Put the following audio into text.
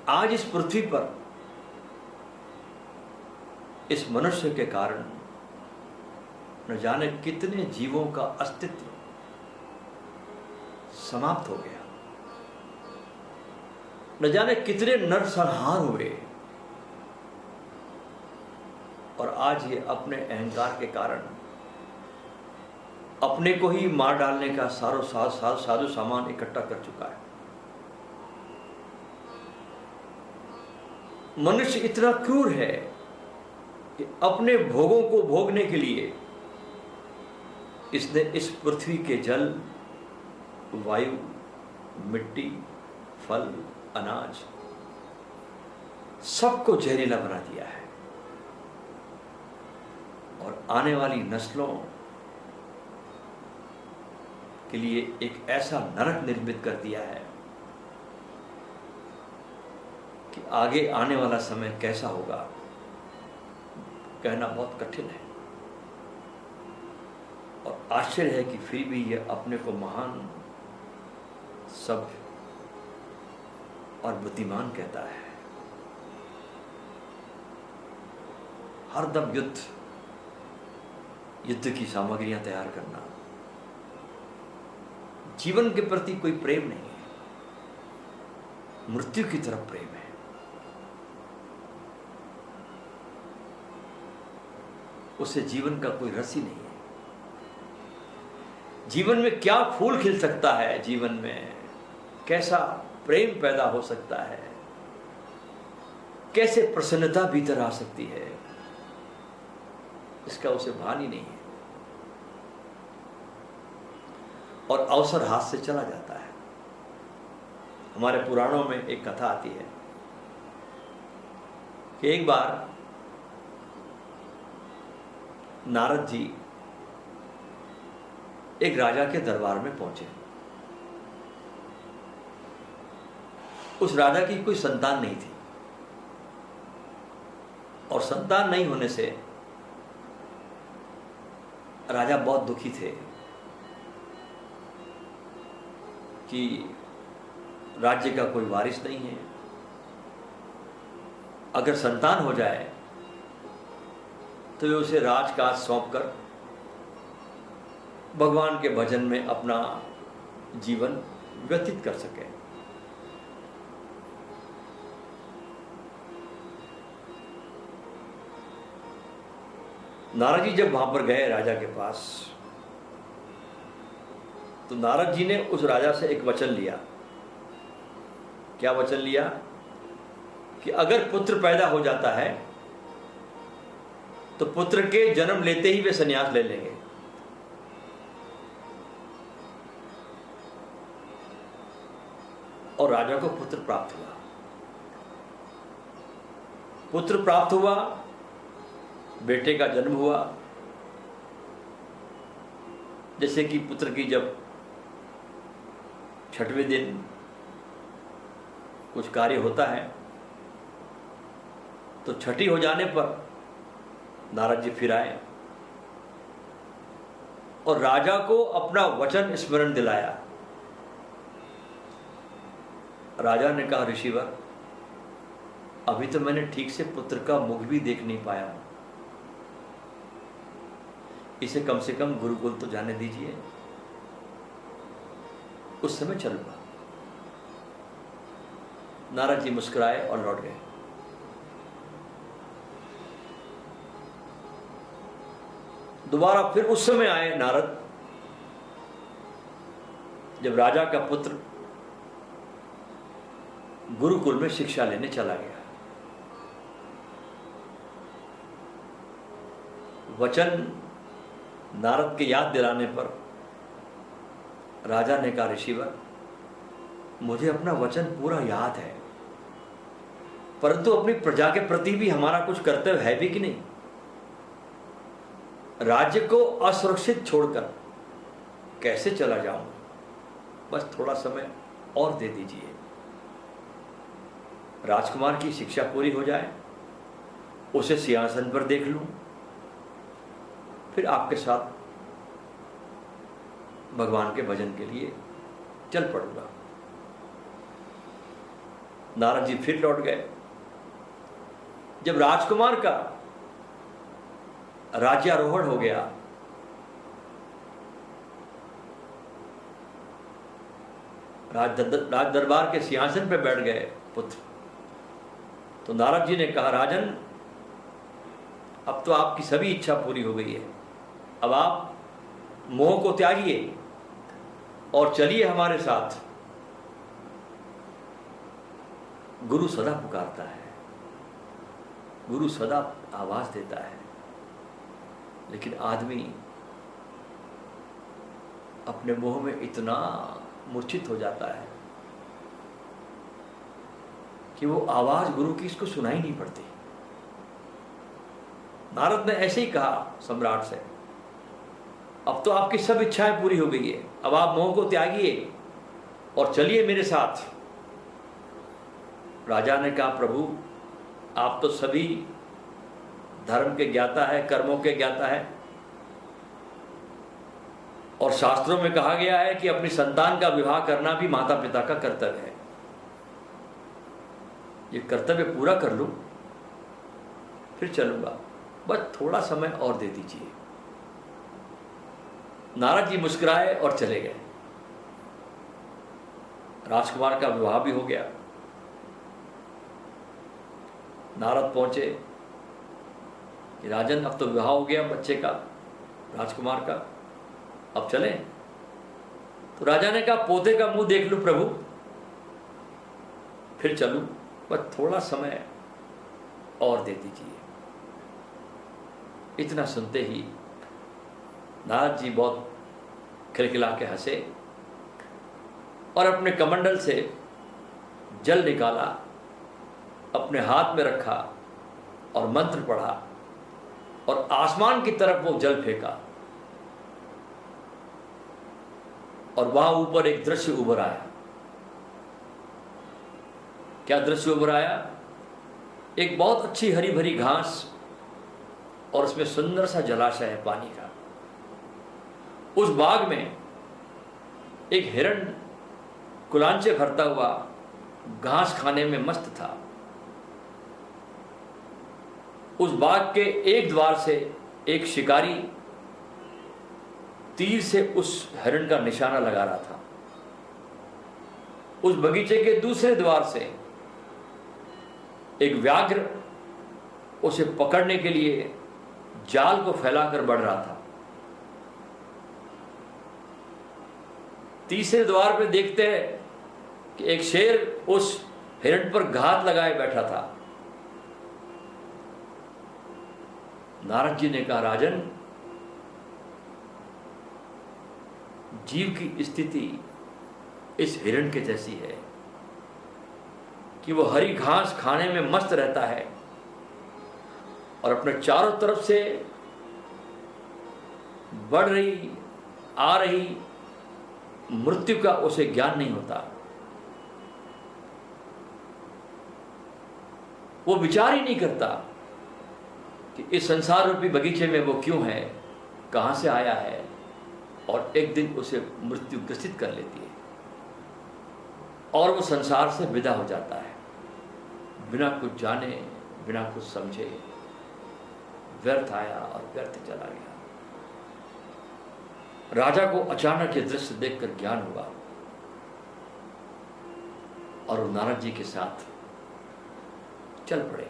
आज इस पृथ्वी पर इस मनुष्य के कारण न जाने कितने जीवों का अस्तित्व समाप्त हो गया, न जाने कितने नरसंहार हुए, और आज ये अपने अहंकार के कारण अपने को ही मार डालने का साधु सामान इकट्ठा कर चुका है। मनुष्य इतना क्रूर है कि अपने भोगों को भोगने के लिए इसने इस पृथ्वी के जल, वायु, मिट्टी, फल, अनाज सबको जहरीला बना दिया है और आने वाली नस्लों के लिए एक ऐसा नरक निर्मित कर दिया है कि आगे आने वाला समय कैसा होगा कहना बहुत कठिन है। और आश्चर्य है कि फिर भी यह अपने को महान, सभ्य और बुद्धिमान कहता है। हरदम युद्ध की सामग्रियां तैयार करना, जीवन के प्रति कोई प्रेम नहीं है, मृत्यु की तरफ प्रेम है। उसे जीवन का कोई रस ही नहीं है। जीवन में क्या फूल खिल सकता है, जीवन में कैसा प्रेम पैदा हो सकता है, कैसे प्रसन्नता भीतर आ सकती है, इसका उसे भान ही नहीं है और अवसर हाथ से चला जाता है। हमारे पुराणों में एक कथा आती है कि एक बार नारद जी एक राजा के दरबार में पहुंचे। उस राजा की कोई संतान नहीं थी और संतान नहीं होने से राजा बहुत दुखी थे कि राज्य का कोई वारिस नहीं है। अगर संतान हो जाए तो वे उसे राजकाज सौंपकर भगवान के भजन में अपना जीवन व्यतीत कर सके। नारद जी जब वहां पर गए राजा के पास, तो नारद जी ने उस राजा से एक वचन लिया। क्या वचन लिया? कि अगर पुत्र पैदा हो जाता है तो पुत्र के जन्म लेते ही वे संन्यास ले लेंगे। और राजा को पुत्र प्राप्त हुआ। पुत्र प्राप्त हुआ, बेटे का जन्म हुआ। जैसे कि पुत्र की जब 6वें दिन कुछ कार्य होता है तो छठी हो जाने पर नारद जी फिर आए और राजा को अपना वचन स्मरण दिलाया। राजा ने कहा, ऋषिवर, अभी तो मैंने ठीक से पुत्र का मुख भी देख नहीं पाया हूं, इसे कम से कम गुरुकुल तो जाने दीजिए, उस समय चलूंगा। नारद जी मुस्कुराए और लौट गए। दोबारा फिर उस समय आए नारद जब राजा का पुत्र गुरुकुल में शिक्षा लेने चला गया। वचन नारद के याद दिलाने पर राजा ने कहा, ऋषिवर, मुझे अपना वचन पूरा याद है, परंतु अपनी प्रजा के प्रति भी हमारा कुछ कर्तव्य है भी कि नहीं। राज्य को असुरक्षित छोड़कर कैसे चला जाऊं, बस थोड़ा समय और दे दीजिए। राजकुमार की शिक्षा पूरी हो जाए, उसे सिंहासन पर देख लूं, फिर आपके साथ भगवान के भजन के लिए चल पड़ूंगा। नारद जी फिर लौट गए। जब राजकुमार का राज्यारोहण हो गया, राज दरबार के सिंहासन पर बैठ गए पुत्र, तो नारद जी ने कहा, राजन, अब तो आपकी सभी इच्छा पूरी हो गई है। अब आप मोह को त्यागिए और चलिए हमारे साथ। गुरु सदा पुकारता है, गुरु सदा आवाज देता है, लेकिन आदमी अपने मोह में इतना मूर्छित हो जाता है कि वो आवाज गुरु की इसको सुनाई नहीं पड़ती। नारद ने ऐसे ही कहा सम्राट से, अब तो आपकी सब इच्छाएं पूरी हो गई है, अब आप मोह को त्यागिए और चलिए मेरे साथ। राजा ने कहा, प्रभु, आप तो सभी धर्म के ज्ञाता है, कर्मों के ज्ञाता है, और शास्त्रों में कहा गया है कि अपनी संतान का विवाह करना भी माता पिता का कर्तव्य है। ये कर्तव्य पूरा कर लूं फिर चलूंगा, बस थोड़ा समय और दे दीजिए। नारद जी मुस्कुराए और चले गए। राजकुमार का विवाह भी हो गया। नारद पहुंचे कि राजन, अब तो विवाह हो गया बच्चे का, राजकुमार का, अब चलें। तो राजा ने कहा, पोते का मुंह देख लूं प्रभु, फिर चलूं, बस थोड़ा समय और दे दीजिए। इतना सुनते ही नारद जी बहुत खिलखिला के हंसे और अपने कमंडल से जल निकाला, अपने हाथ में रखा और मंत्र पढ़ा और आसमान की तरफ वो जल फेंका और वहां ऊपर एक दृश्य उभर आया। क्या दृश्य उभर आया? एक बहुत अच्छी हरी भरी घास और उसमें सुंदर सा जलाशय है पानी का। उस बाग में एक हिरण कुलांचे भरता हुआ घास खाने में मस्त था। उस बाग के एक द्वार से एक शिकारी तीर से उस हिरण का निशाना लगा रहा था। उस बगीचे के दूसरे द्वार से एक व्याघ्र उसे पकड़ने के लिए जाल को फैलाकर बढ़ रहा था। तीसरे द्वार पे देखते हैं कि एक शेर उस हिरण पर घात लगाए बैठा था। नारद जी ने कहा, राजन, जीव की स्थिति इस हिरण के जैसी है कि वो हरी घास खाने में मस्त रहता है और अपने चारों तरफ से बढ़ रही आ रही मृत्यु का उसे ज्ञान नहीं होता। वो विचार ही नहीं करता कि इस संसार रूपी बगीचे में वो क्यों है, कहां से आया है, और एक दिन उसे मृत्यु ग्रसित कर लेती है और वो संसार से विदा हो जाता है, बिना कुछ जाने, बिना कुछ समझे। व्यर्थ आया और व्यर्थ चला गया। राजा को अचानक ये दृश्य देखकर ज्ञान हुआ और वो नारद जी के साथ चल पड़े।